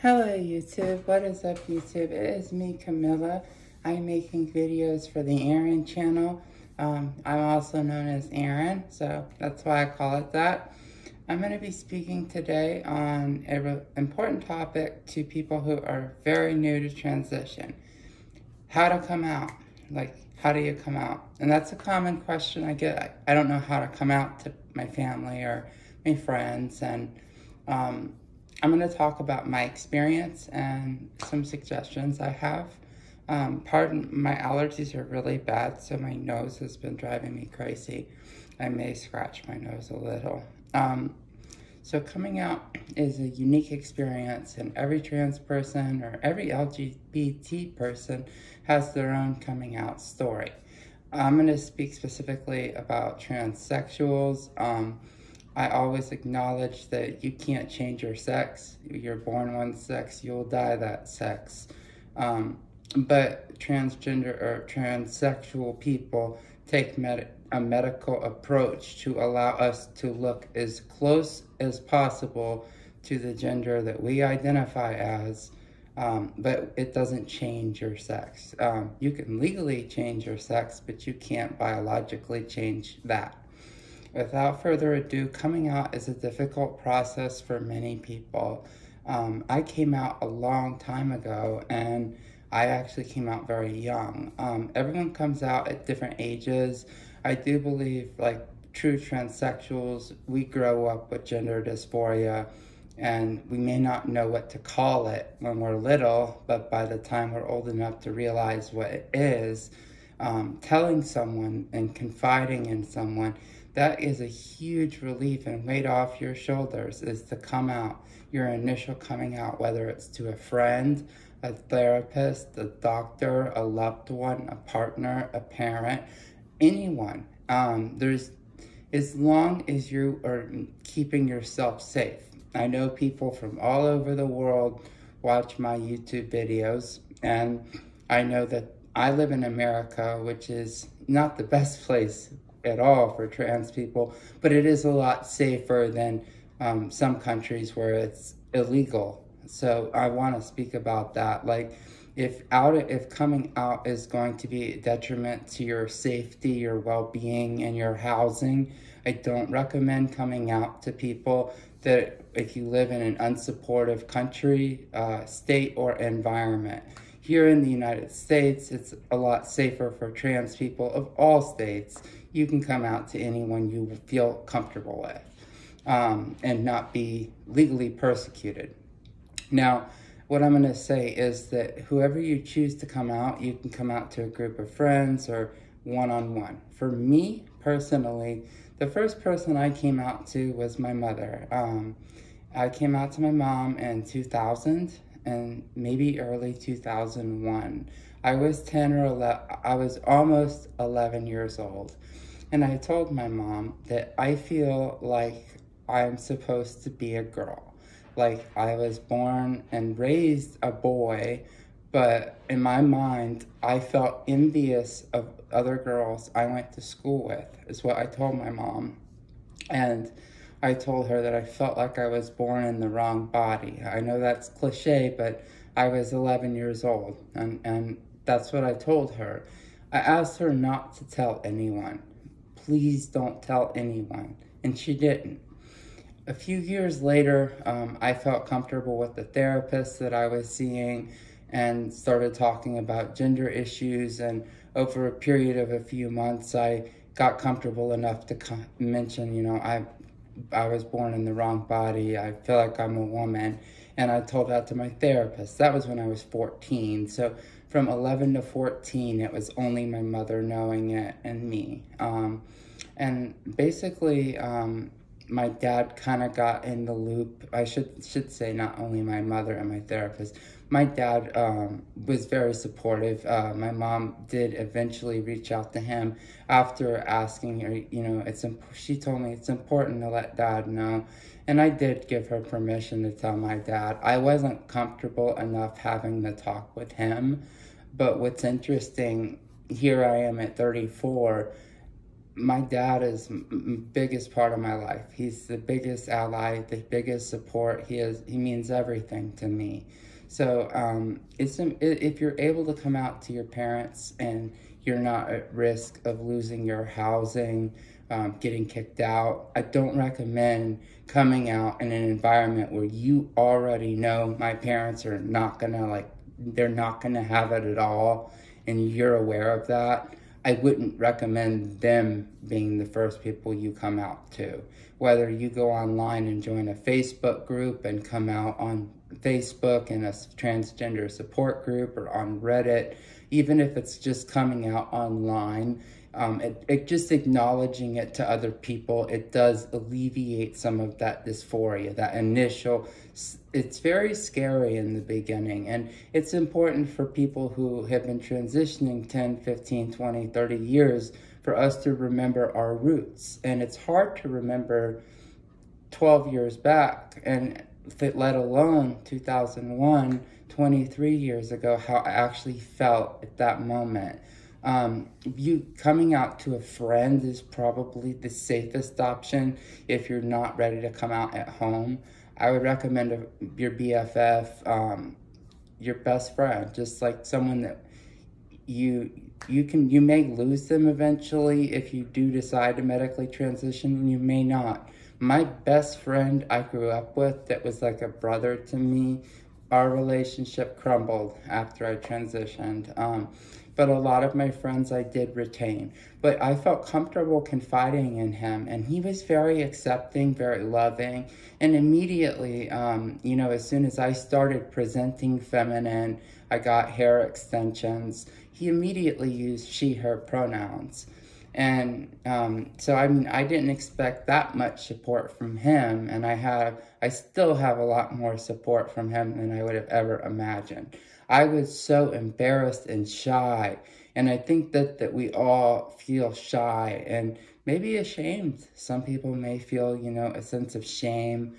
Hello YouTube, what is up YouTube? It is me, Camilla. I'm making videos for the Aaron channel. I'm also known as Aaron, so that's why I call it that. I'm going to be speaking today on an important topic to people who are very new to transition. How to come out. Like, how do you come out? And that's a common question I get. I don't know how to come out to my family or my friends, and I'm going to talk about my experience and some suggestions I have. Pardon, my allergies are really bad, so my nose has been driving me crazy. I may scratch my nose a little. So coming out is a unique experience, and every trans person or every LGBT person has their own coming out story. I'm going to speak specifically about transsexuals. I always acknowledge that you can't change your sex. You're born one sex, you'll die that sex. But transgender or transsexual people take a medical approach to allow us to look as close as possible to the gender that we identify as, but it doesn't change your sex. You can legally change your sex, but you can't biologically change that. Without further ado, coming out is a difficult process for many people. I came out a long time ago, and I actually came out very young. Everyone comes out at different ages. I do believe, like true transsexuals, we grow up with gender dysphoria, and we may not know what to call it when we're little, but by the time we're old enough to realize what it is, telling someone and confiding in someone, that is a huge relief and weight off your shoulders, is to come out, your initial coming out, whether it's to a friend, a therapist, a doctor, a loved one, a partner, a parent, anyone. As long as you are keeping yourself safe. I know people from all over the world watch my YouTube videos, and I know that I live in America, which is not the best place at all for trans people, but it is a lot safer than some countries where it's illegal. So I want to speak about that. Like, if coming out is going to be a detriment to your safety, your well-being, and your housing, I don't recommend coming out to people that if you live in an unsupportive country, state, or environment. Here in the United States, it's a lot safer for trans people of all states. You can come out to anyone you feel comfortable with, and not be legally persecuted. Now, what I'm going to say is that whoever you choose to come out, you can come out to a group of friends or one-on-one. For me, personally, the first person I came out to was my mother. I came out to my mom in 2000 and maybe early 2001. I was 10 or 11, I was almost 11 years old. And I told my mom that I feel like I'm supposed to be a girl. Like, I was born and raised a boy, but in my mind, I felt envious of other girls I went to school with, is what I told my mom. And I told her that I felt like I was born in the wrong body. I know that's cliche, but I was 11 years old, and that's what I told her. I asked her not to tell anyone. Please don't tell anyone. And she didn't. A few years later, I felt comfortable with the therapist that I was seeing and started talking about gender issues. And over a period of a few months, I got comfortable enough to mention, I was born in the wrong body. I feel like I'm a woman. And I told that to my therapist. That was when I was 14. So from 11 to 14, it was only my mother knowing it and me. And basically, my dad kind of got in the loop. I should say not only my mother and my therapist. My dad was very supportive. My mom did eventually reach out to him after asking her, she told me it's important to let dad know. And I did give her permission to tell my dad. I wasn't comfortable enough having the talk with him. But what's interesting, here I am at 34, my dad is biggest part of my life. He's the biggest ally, the biggest support. He means everything to me. So if you're able to come out to your parents and you're not at risk of losing your housing, getting kicked out, I don't recommend coming out in an environment where you already know my parents are not gonna they're not gonna have it at all, and you're aware of that. I wouldn't recommend them being the first people you come out to. Whether you go online and join a Facebook group and come out on Facebook in a transgender support group, or on Reddit, even if it's just coming out online, it just acknowledging it to other people, it does alleviate some of that dysphoria, that initial. It's very scary in the beginning, and it's important for people who have been transitioning 10, 15, 20, 30 years for us to remember our roots. And it's hard to remember 12 years back, and let alone 2001, 23 years ago, how I actually felt at that moment. You coming out to a friend is probably the safest option if you're not ready to come out at home. I would recommend your BFF, your best friend, just like someone that you may lose them eventually if you do decide to medically transition, and you may not. My best friend I grew up with, that was like a brother to me, our relationship crumbled after I transitioned. But a lot of my friends I did retain. But I felt comfortable confiding in him, and he was very accepting, very loving. And immediately, as soon as I started presenting feminine, I got hair extensions, he immediately used she, her pronouns. And so I didn't expect that much support from him, and I still have a lot more support from him than I would have ever imagined. I was so embarrassed and shy, and I think that we all feel shy and maybe ashamed. Some people may feel, a sense of shame.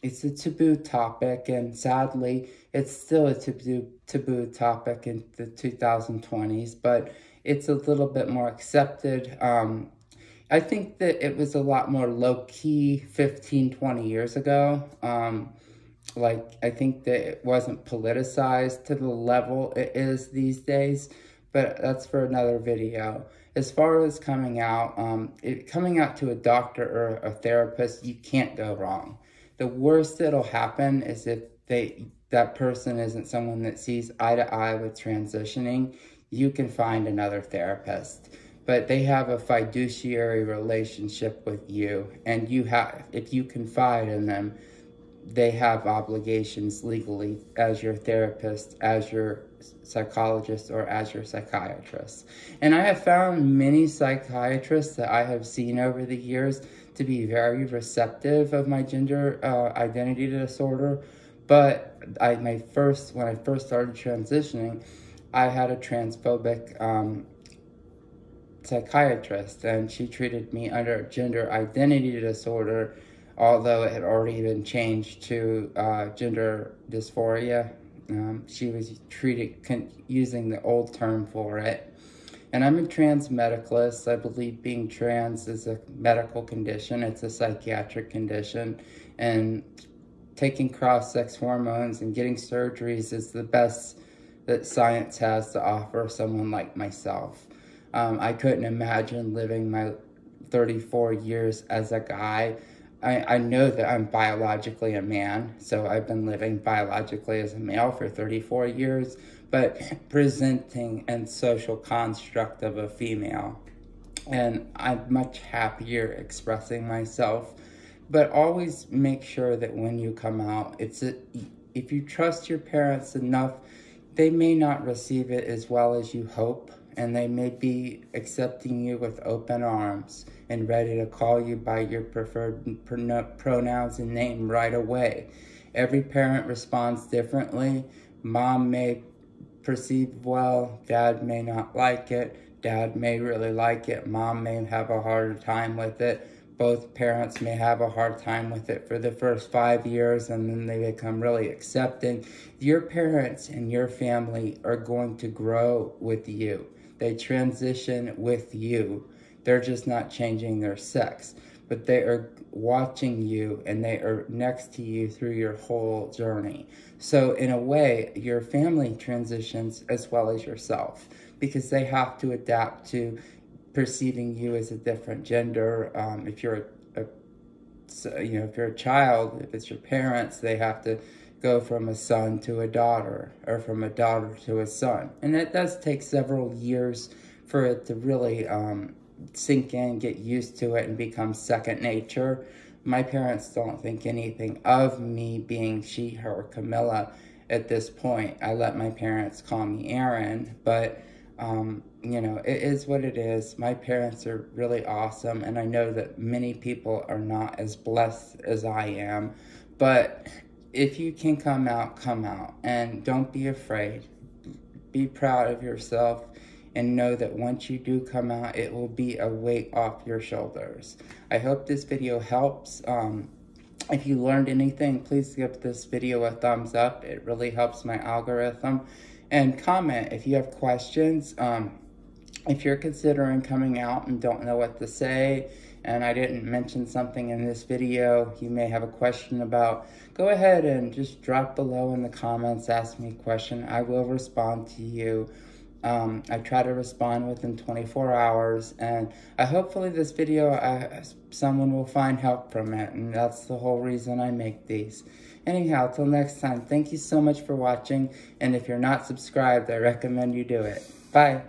It's a taboo topic, and sadly, it's still a taboo topic in the 2020s, but it's a little bit more accepted. I think that it was a lot more low-key 15, 20 years ago. I think that it wasn't politicized to the level it is these days, but that's for another video. As far as coming out to a doctor or a therapist, you can't go wrong. The worst that'll happen is if that person isn't someone that sees eye to eye with transitioning, you can find another therapist. But they have a fiduciary relationship with you, and if you confide in them, they have obligations legally as your therapist, as your psychologist, or as your psychiatrist. And I have found many psychiatrists that I have seen over the years to be very receptive of my gender identity disorder. But when I first started transitioning, I had a transphobic psychiatrist, and she treated me under gender identity disorder, although it had already been changed to gender dysphoria. She was using the old term for it. And I'm a trans medicalist. I believe being trans is a medical condition. It's a psychiatric condition. And taking cross-sex hormones and getting surgeries is the best that science has to offer someone like myself. I couldn't imagine living my 34 years as a guy. I know that I'm biologically a man, so I've been living biologically as a male for 34 years, but presenting and social construct of a female. And I'm much happier expressing myself. But always make sure that when you come out, if you trust your parents enough, they may not receive it as well as you hope, and they may be accepting you with open arms and ready to call you by your preferred pronouns and name right away. Every parent responds differently. Mom may perceive well, dad may not like it, dad may really like it, mom may have a harder time with it. Both parents may have a hard time with it for the first 5 years, and then they become really accepting. Your parents and your family are going to grow with you. They transition with you. They're just not changing their sex, but they are watching you and they are next to you through your whole journey. So in a way, your family transitions as well as yourself, because they have to adapt to perceiving you as a different gender. If you're if you're a child, if it's your parents, they have to go from a son to a daughter, or from a daughter to a son. And it does take several years for it to really sink in, get used to it, and become second nature. My parents don't think anything of me being she, her, or Camilla at this point. I let my parents call me Aaron, but you know, it is what it is. My parents are really awesome, and I know that many people are not as blessed as I am, but if you can come out, and don't be afraid. Be proud of yourself, and know that once you do come out, it will be a weight off your shoulders. I hope this video helps. If you learned anything, please give this video a thumbs up. It really helps my algorithm. And comment if you have questions. If you're considering coming out and don't know what to say, and I didn't mention something in this video you may have a question about, go ahead and just drop below in the comments, ask me a question. I will respond to you. I try to respond within 24 hours, and hopefully this video, someone will find help from it, and that's the whole reason I make these. Anyhow, till next time, thank you so much for watching, and if you're not subscribed, I recommend you do it. Bye.